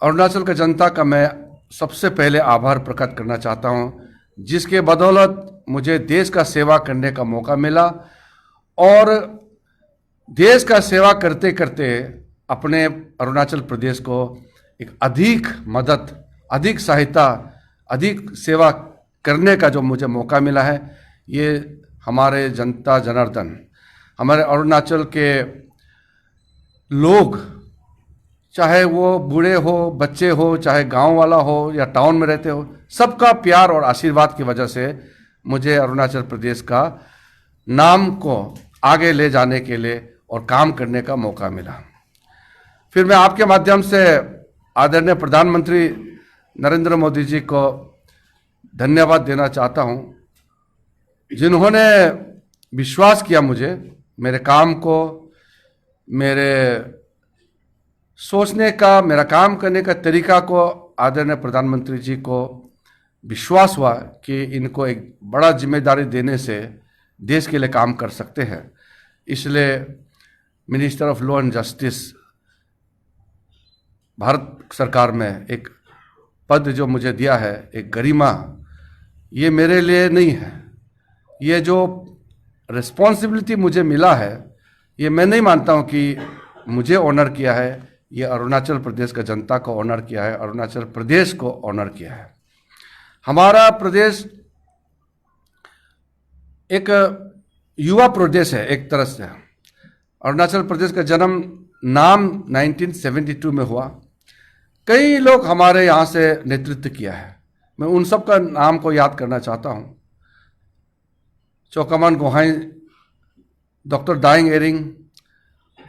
अरुणाचल की जनता का मैं सबसे पहले आभार प्रकट करना चाहता हूं, जिसके बदौलत मुझे देश का सेवा करने का मौका मिला और देश का सेवा करते करते अपने अरुणाचल प्रदेश को एक अधिक मदद, अधिक सहायता, अधिक सेवा करने का जो मुझे मौका मिला है, ये हमारे जनता जनार्दन, हमारे अरुणाचल के लोग, चाहे वो बूढ़े हो, बच्चे हो, चाहे गांव वाला हो या टाउन में रहते हो, सबका प्यार और आशीर्वाद की वजह से मुझे अरुणाचल प्रदेश का नाम को आगे ले जाने के लिए और काम करने का मौका मिला। फिर मैं आपके माध्यम से आदरणीय प्रधानमंत्री नरेंद्र मोदी जी को धन्यवाद देना चाहता हूं, जिन्होंने विश्वास किया मुझे, मेरे काम को, मेरे सोचने का, मेरा काम करने का तरीका को आदरणीय प्रधानमंत्री जी को विश्वास हुआ कि इनको एक बड़ा जिम्मेदारी देने से देश के लिए काम कर सकते हैं। इसलिए minister of law and justice Bharat सरकार में एक पद जो मुझे दिया है, एक गरिमा, ये मेरे लिए नहीं है। ये जो रिस्पॉन्सिबिलिटी मुझे मिला है, ये मैं नहीं मानता हूँ कि मुझे ऑनर किया है, ये अरुणाचल प्रदेश का जनता को ऑनर किया है, अरुणाचल प्रदेश को ऑनर किया है। हमारा प्रदेश एक युवा प्रदेश है एक तरह से। अरुणाचल प्रदेश का जन्म नाम 1972 में हुआ। कई लोग हमारे यहाँ से नेतृत्व किया है, मैं उन सब का नाम को याद करना चाहता हूँ। चौकामान गोहाई, डॉक्टर दाइंग एरिंग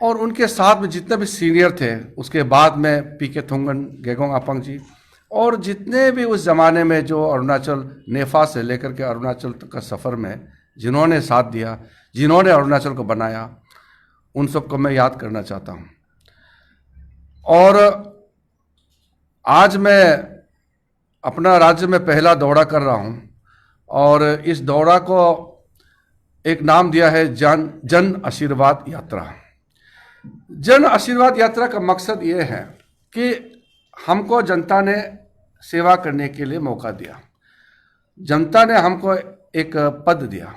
और उनके साथ में जितने भी सीनियर थे, उसके बाद में पीके थोंगन, गेगोंग अपांग जी और जितने भी उस ज़माने में जो अरुणाचल नेफा से लेकर के अरुणाचल तक का सफ़र में जिन्होंने साथ दिया, जिन्होंने अरुणाचल को बनाया, उन सबको मैं याद करना चाहता हूँ। और आज मैं अपना राज्य में पहला दौरा कर रहा हूँ और इस दौरा को एक नाम दिया है जन आशीर्वाद यात्रा। जन आशीर्वाद यात्रा का मकसद ये है कि हमको जनता ने सेवा करने के लिए मौका दिया, जनता ने हमको एक पद दिया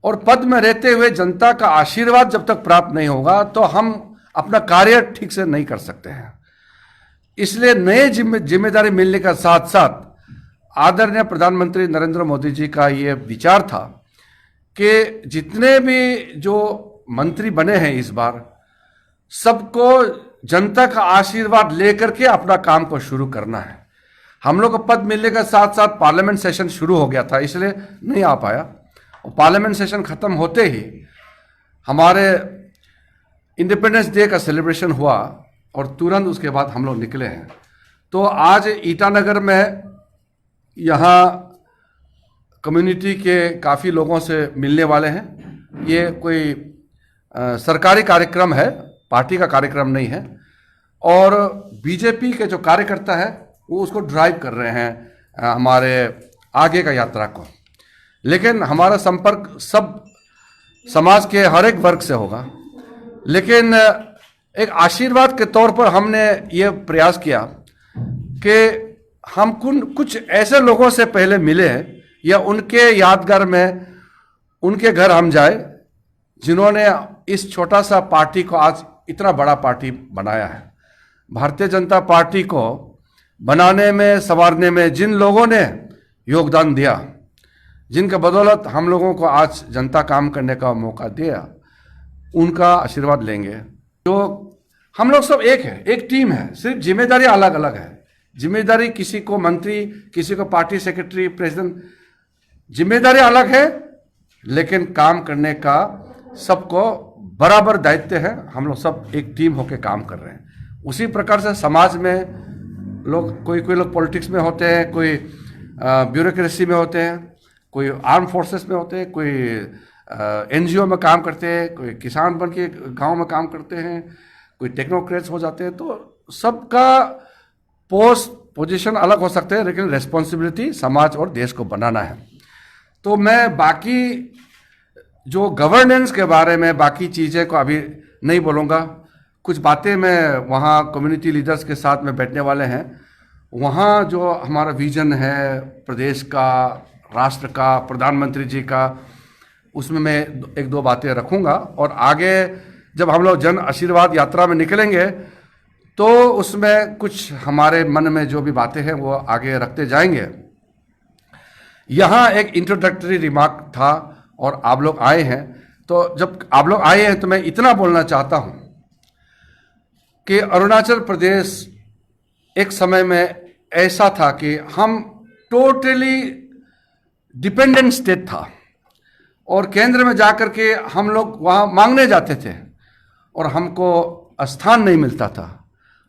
और पद में रहते हुए जनता का आशीर्वाद जब तक प्राप्त नहीं होगा तो हम अपना कार्य ठीक से नहीं कर सकते हैं। इसलिए नए जिम्मेदारी मिलने का साथ साथ आदरणीय प्रधानमंत्री नरेंद्र मोदी जी का ये विचार था कि जितने भी जो मंत्री बने हैं इस बार, सबको जनता का आशीर्वाद लेकर के अपना काम को शुरू करना है। हम लोग को पद मिलने के साथ साथ पार्लियामेंट सेशन शुरू हो गया था, इसलिए नहीं आ पाया। और पार्लियामेंट सेशन खत्म होते ही हमारे इंडिपेंडेंस डे का सेलिब्रेशन हुआ और तुरंत उसके बाद हम लोग निकले हैं। तो आज ईटानगर में यहाँ कम्युनिटी के काफ़ी लोगों से मिलने वाले हैं। ये कोई सरकारी कार्यक्रम है, पार्टी का कार्यक्रम नहीं है। और बीजेपी के जो कार्यकर्ता है वो उसको ड्राइव कर रहे हैं हमारे आगे का यात्रा को। लेकिन हमारा संपर्क सब समाज के हर एक वर्ग से होगा। लेकिन एक आशीर्वाद के तौर पर हमने ये प्रयास किया कि हम कुछ ऐसे लोगों से पहले मिले या उनके यादगार में उनके घर हम जाए जिन्होंने इस छोटा सा पार्टी को आज इतना बड़ा पार्टी बनाया है। भारतीय जनता पार्टी को बनाने में, संवारने में जिन लोगों ने योगदान दिया, जिनके बदौलत हम लोगों को आज जनता काम करने का मौका दिया, उनका आशीर्वाद लेंगे। जो हम लोग सब एक है, एक टीम है, सिर्फ जिम्मेदारी अलग अलग है। जिम्मेदारी किसी को मंत्री, किसी को पार्टी सेक्रेटरी, प्रेसिडेंट, जिम्मेदारी अलग है, लेकिन काम करने का सबको बराबर दायित्व है। हम लोग सब एक टीम होकर काम कर रहे हैं। उसी प्रकार से समाज में लोग, कोई लोग पॉलिटिक्स में होते हैं, कोई ब्यूरोक्रेसी में होते हैं, कोई आर्म फोर्सेस में होते हैं, कोई एनजीओ में काम करते हैं, कोई किसान बन के गाँव में काम करते हैं, कोई टेक्नोक्रेट्स हो जाते हैं। तो सबका पोजीशन अलग हो सकते हैं, लेकिन रिस्पॉन्सिबिलिटी समाज और देश को बनाना है। तो मैं बाकी जो गवर्नेंस के बारे में बाकी चीज़ें को अभी नहीं बोलूँगा। कुछ बातें मैं वहाँ कम्युनिटी लीडर्स के साथ में बैठने वाले हैं। वहाँ जो हमारा विजन है प्रदेश का, राष्ट्र का, प्रधानमंत्री जी का, उसमें मैं एक दो बातें रखूँगा। और आगे जब हम लोग जन आशीर्वाद यात्रा में निकलेंगे तो उसमें कुछ हमारे मन में जो भी बातें हैं वो आगे रखते जाएंगे। यहाँ एक इंट्रोडक्टरी रिमार्क था और आप लोग आए हैं, तो जब आप लोग आए हैं तो मैं इतना बोलना चाहता हूँ कि अरुणाचल प्रदेश एक समय में ऐसा था कि हम टोटली डिपेंडेंट स्टेट था और केंद्र में जाकर के हम लोग वहाँ मांगने जाते थे और हमको स्थान नहीं मिलता था।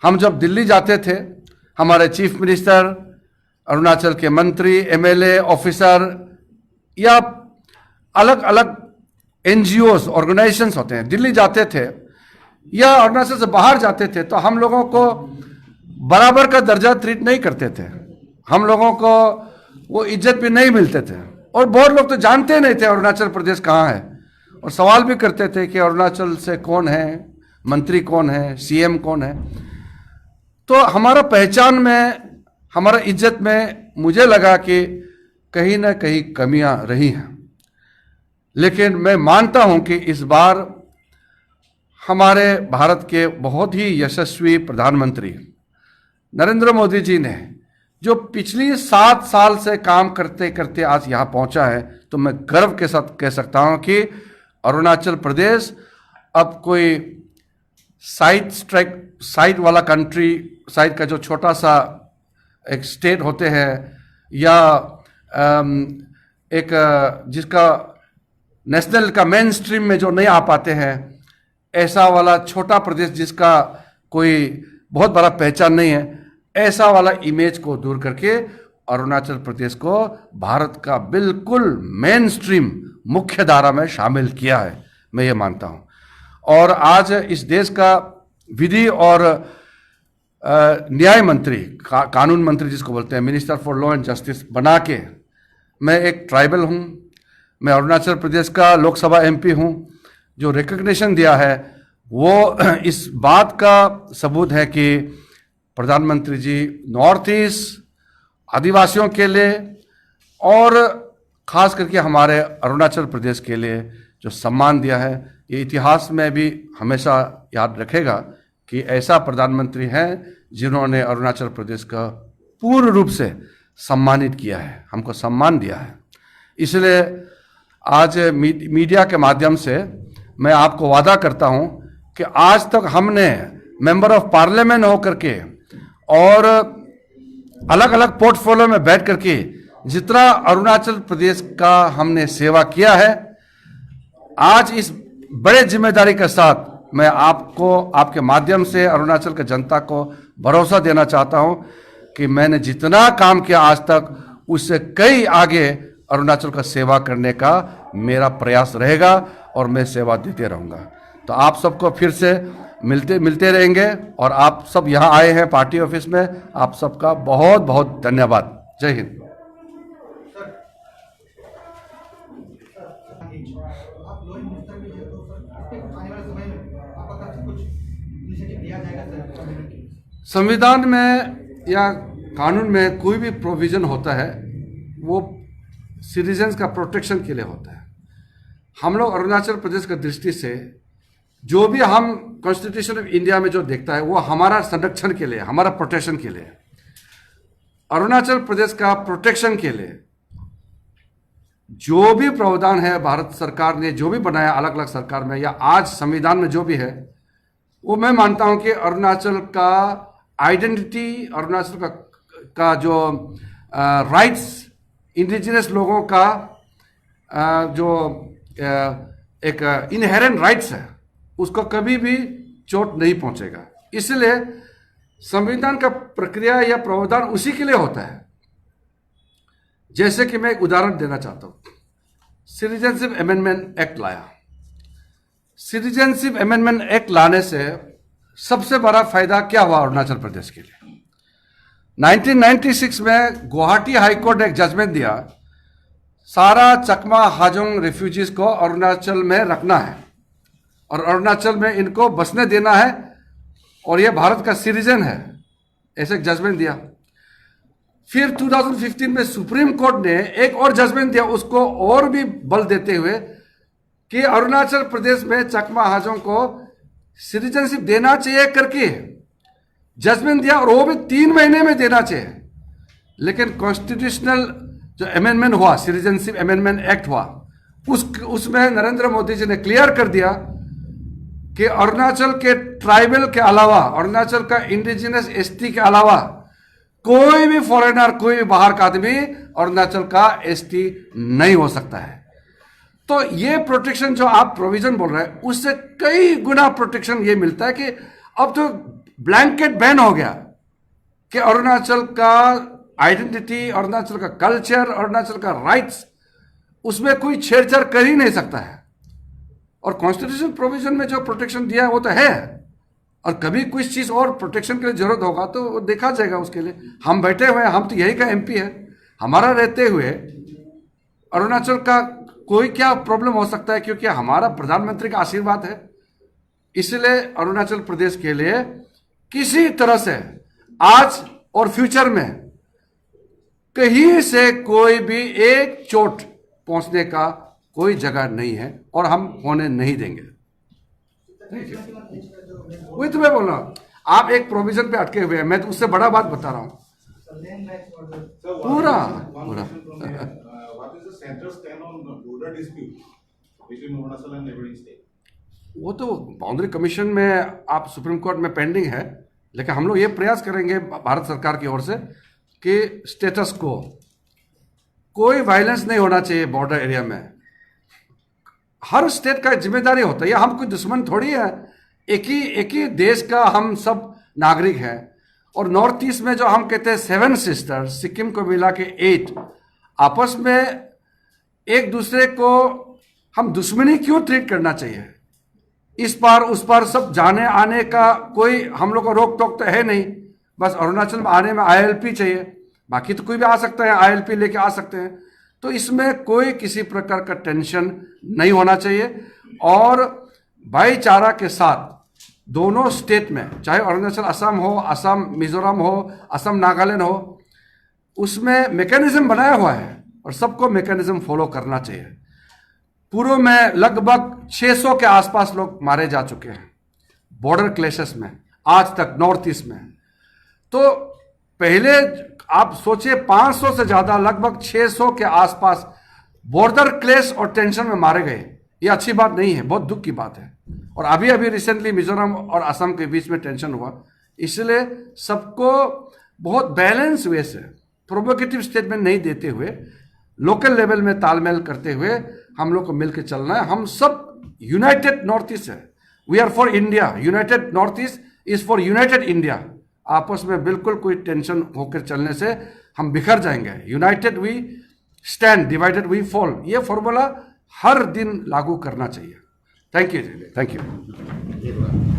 हम जब दिल्ली जाते थे, हमारे चीफ मिनिस्टर, अरुणाचल के मंत्री, एमएलए, ऑफिसर या अलग अलग एनजीओस, ऑर्गेनाइजेशंस होते हैं, दिल्ली जाते थे या अरुणाचल से बाहर जाते थे तो हम लोगों को बराबर का दर्जा ट्रीट नहीं करते थे, हम लोगों को वो इज्जत भी नहीं मिलते थे। और बहुत लोग तो जानते नहीं थे अरुणाचल प्रदेश कहाँ है और सवाल भी करते थे कि अरुणाचल से कौन है, मंत्री कौन है, सीएम कौन है। तो हमारा पहचान में, हमारा इज्जत में मुझे लगा कि कहीं ना कहीं कमियां रही हैं। लेकिन मैं मानता हूं कि इस बार हमारे भारत के बहुत ही यशस्वी प्रधानमंत्री नरेंद्र मोदी जी ने जो पिछली 7 साल से काम करते करते आज यहाँ पहुंचा है, तो मैं गर्व के साथ कह सकता हूं कि अरुणाचल प्रदेश अब कोई साइड वाला कंट्री, साइड का जो छोटा सा एक स्टेट होते हैं या एक जिसका नेशनल का मेन स्ट्रीम में जो नहीं आ पाते हैं, ऐसा वाला छोटा प्रदेश जिसका कोई बहुत बड़ा पहचान नहीं है, ऐसा वाला इमेज को दूर करके अरुणाचल प्रदेश को भारत का बिल्कुल मेन स्ट्रीम, मुख्य धारा में शामिल किया है, मैं ये मानता हूँ। और आज इस देश का विधि और न्याय मंत्री, कानून मंत्री जिसको बोलते हैं, minister for law and justice बना के, मैं एक ट्राइबल हूँ, मैं अरुणाचल प्रदेश का लोकसभा एमपी हूँ, जो रिकग्निशन दिया है वो इस बात का सबूत है कि प्रधानमंत्री जी नॉर्थ ईस्ट आदिवासियों के लिए और खास करके हमारे अरुणाचल प्रदेश के लिए जो सम्मान दिया है, ये इतिहास में भी हमेशा याद रखेगा कि ऐसा प्रधानमंत्री हैं जिन्होंने अरुणाचल प्रदेश का पूर्ण रूप से सम्मानित किया है, हमको सम्मान दिया है। इसलिए आज मीडिया के माध्यम से मैं आपको वादा करता हूं कि आज तक हमने मेंबर ऑफ पार्लियामेंट होकर के और अलग अलग पोर्टफोलियो में बैठ करके जितना अरुणाचल प्रदेश का हमने सेवा किया है, आज इस बड़े जिम्मेदारी के साथ मैं आपको, आपके माध्यम से अरुणाचल के जनता को भरोसा देना चाहता हूं कि मैंने जितना काम किया आज तक, उससे कई आगे अरुणाचल का सेवा करने का मेरा प्रयास रहेगा और मैं सेवा देते रहूँगा। तो आप सबको फिर से मिलते रहेंगे और आप सब यहाँ आए हैं पार्टी ऑफिस में, आप सबका बहुत बहुत धन्यवाद। जय हिंद। संविधान में या कानून में कोई भी प्रोविजन होता है वो सिटीजन्स का प्रोटेक्शन के लिए होता है। हम लोग अरुणाचल प्रदेश की दृष्टि से जो भी हम कॉन्स्टिट्यूशन ऑफ इंडिया में जो देखता है वो हमारा संरक्षण के लिए, हमारा प्रोटेक्शन के लिए। अरुणाचल प्रदेश का प्रोटेक्शन के लिए जो भी प्रावधान है भारत सरकार ने जो भी बनाया अलग अलग सरकार में या आज संविधान में जो भी है, वो मैं मानता हूं कि अरुणाचल का आइडेंटिटी, अरुणाचल का जो राइट्स, इंडिजिनस लोगों का जो एक इनहेरेंट राइट्स है, उसको कभी भी चोट नहीं पहुंचेगा। इसलिए संविधान का प्रक्रिया या प्रावधान उसी के लिए होता है। जैसे कि मैं एक उदाहरण देना चाहता हूं, सिटीजनशिप अमेंडमेंट एक्ट लाया। सिटीजनशिप अमेंडमेंट एक्ट लाने से सबसे बड़ा फायदा क्या हुआ अरुणाचल प्रदेश के लिए? 1996 में गुवाहाटी हाईकोर्ट ने एक जजमेंट दिया, सारा चकमा हाजोंग रिफ्यूजीज को अरुणाचल में रखना है और अरुणाचल में इनको बसने देना है और ये भारत का सिटीजन है, ऐसे जजमेंट दिया। फिर 2015 में सुप्रीम कोर्ट ने एक और जजमेंट दिया, उसको और भी बल देते हुए कि अरुणाचल प्रदेश में चकमा हाजों को सिटीजनशिप देना चाहिए करके जजमेंट दिया, और वो भी 3 महीने में देना चाहिए। लेकिन कॉन्स्टिट्यूशनल जो अमेंडमेंट हुआ, सिटीजनशिप अमेंडमेंट एक्ट हुआ, उसमें नरेंद्र मोदी जी ने क्लियर कर दिया कि अरुणाचल के ट्राइबल के अलावा, अरुणाचल का इंडिजिनस एसटी के अलावा कोई भी फॉरेनर, कोई भी बाहर का आदमी अरुणाचल का एसटी नहीं हो सकता है। तो ये प्रोटेक्शन जो आप प्रोविजन बोल रहे हैं, उससे कई गुना प्रोटेक्शन ये मिलता है कि अब तो ब्लैंकेट बैन हो गया कि अरुणाचल का आइडेंटिटी, अरुणाचल का कल्चर, अरुणाचल का राइट्स, उसमें कोई छेड़छाड़ कर ही नहीं सकता है। और कॉन्स्टिट्यूशन प्रोविजन में जो प्रोटेक्शन दिया है वो तो है, और कभी कुछ चीज और प्रोटेक्शन के लिए जरूरत होगा तो वो देखा जाएगा। उसके लिए हम बैठे हुए हैं, हम तो यही का एमपी है, हमारा रहते हुए अरुणाचल का कोई क्या प्रॉब्लम हो सकता है, क्योंकि हमारा प्रधानमंत्री का आशीर्वाद है। इसलिए अरुणाचल प्रदेश के लिए किसी तरह से आज और फ्यूचर में कहीं से कोई भी एक चोट पहुंचने का कोई जगह नहीं है, और हम होने नहीं देंगे। वही तो मैं बोल रहा हूं, आप एक प्रोविजन पे अटके हुए हैं, मैं तो उससे बड़ा बात बता रहा हूं पूरा पूरा। वो तो बाउंड्री कमीशन में, आप सुप्रीम कोर्ट में पेंडिंग है, लेकिन हम लोग ये प्रयास करेंगे भारत सरकार की ओर से कि स्टेटस को, कोई वायलेंस नहीं होना चाहिए बॉर्डर एरिया में। हर स्टेट का जिम्मेदारी होता है, हम कोई दुश्मन थोड़ी है, एक ही देश का हम सब नागरिक हैं। और नॉर्थ ईस्ट में जो हम कहते हैं 7 सिस्टर्स, सिक्किम को मिला के 8, आपस में एक दूसरे को हम दुश्मनी क्यों ट्रीट करना चाहिए? इस पार उस पार सब जाने आने का कोई हम लोग को रोक टोक तो है नहीं। बस अरुणाचल में आने में ILP चाहिए, बाकी तो कोई भी आ सकता है, ILP लेके आ सकते हैं। तो इसमें कोई किसी प्रकार का टेंशन नहीं होना चाहिए, और भाईचारा के साथ दोनों स्टेट में, चाहे अरुणाचल असम हो, असम मिजोरम हो, असम नागालैंड हो, उसमें मैकेनिज्म बनाया हुआ है, और सबको मैकेनिज्म फॉलो करना चाहिए। पूर्व में लगभग 600 के आसपास लोग मारे जा चुके हैं बॉर्डर क्लैशेस में आज तक नॉर्थ ईस्ट में। तो पहले आप सोचिए 500 से ज्यादा, लगभग 600 के आसपास बॉर्डर क्लैश और टेंशन में मारे गए। ये अच्छी बात नहीं है, बहुत दुख की बात है। और अभी रिसेंटली मिजोरम और असम के बीच में टेंशन हुआ। इसलिए सबको बहुत बैलेंस वे से, प्रोवोकेटिव स्टेटमेंट नहीं देते हुए, लोकल लेवल में तालमेल करते हुए हम लोग को मिलकर चलना है। हम सब यूनाइटेड नॉर्थ ईस्ट है, we are for India, United North East is for United India. आपस में बिल्कुल कोई टेंशन होकर चलने से हम बिखर जाएंगे। United we stand, divided we fall, ये फॉर्मूला हर दिन लागू करना चाहिए। थैंक यू जी, थैंक यू।